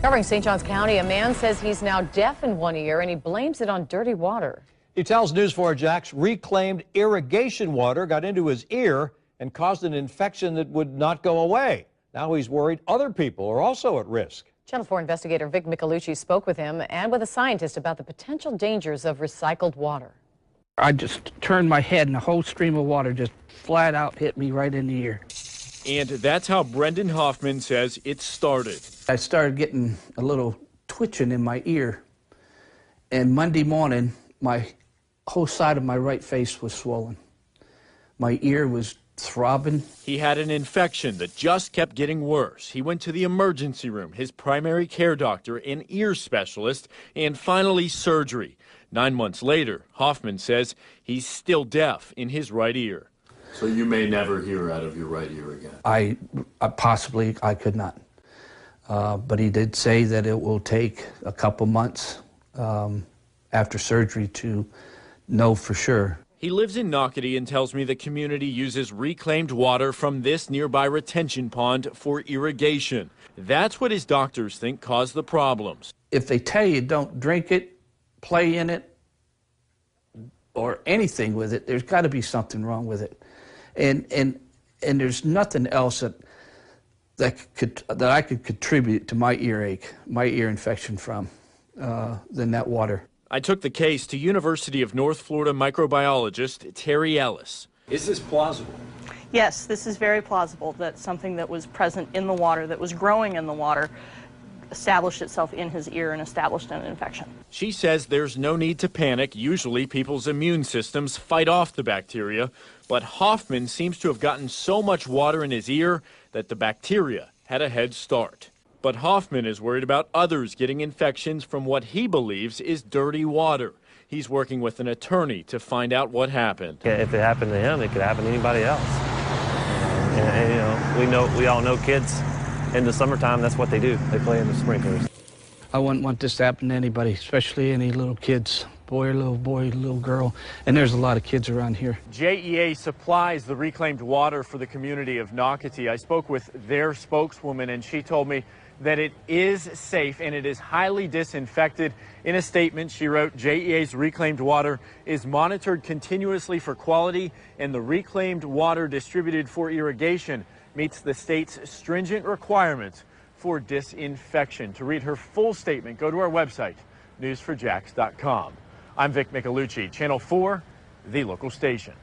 Covering St. Johns County, a man says he's now deaf in one ear and he blames it on dirty water. He tells News 4 Jax reclaimed irrigation water got into his ear and caused an infection that would not go away. Now he's worried other people are also at risk. Channel 4 investigator Vic Michelucci spoke with him and with a scientist about the potential dangers of recycled water. I just turned my head and a whole stream of water just flat out hit me right in the ear. And that's how Brendan Hoffman says it started. I started getting a little twitching in my ear. And Monday morning, my whole side of my right face was swollen. My ear was throbbing. He had an infection that just kept getting worse. He went to the emergency room, his primary care doctor, an ear specialist, and finally surgery. 9 months later, Hoffman says he's still deaf in his right ear. So you may never hear out of your right ear again? I could not. But he did say that it will take a couple months after surgery to know for sure. He lives in Nocatee and tells me the community uses reclaimed water from this nearby retention pond for irrigation. That's what his doctors think caused the problems. If they tell you don't drink it, play in it, or anything with it, there's got to be something wrong with it. And there's nothing else that I could contribute to my earache, my ear infection from, than that water. I took the case to University of North Florida microbiologist Terry Ellis. Is this plausible? Yes, this is very plausible that something that was present in the water, that was growing in the water, established itself in his ear and established an infection. She says there's no need to panic. Usually people's immune systems fight off the bacteria, but Hoffman seems to have gotten so much water in his ear that the bacteria had a head start. But Hoffman is worried about others getting infections from what he believes is dirty water. He's working with an attorney to find out what happened. If it happened to him, it could happen to anybody else. And you know, we all know kids in the summertime, that's what they do. They play in the sprinklers. I wouldn't want this to happen to anybody, especially any little kids, boy, little girl. And there's a lot of kids around here. JEA supplies the reclaimed water for the community of Nocatee. I spoke with their spokeswoman, and she told me that it is safe and it is highly disinfected. In a statement, she wrote, JEA's reclaimed water is monitored continuously for quality, and the reclaimed water distributed for irrigation meets the state's stringent requirements for disinfection. To read her full statement, go to our website, newsforjax.com. I'm Vic Michelucci, Channel 4, the local station.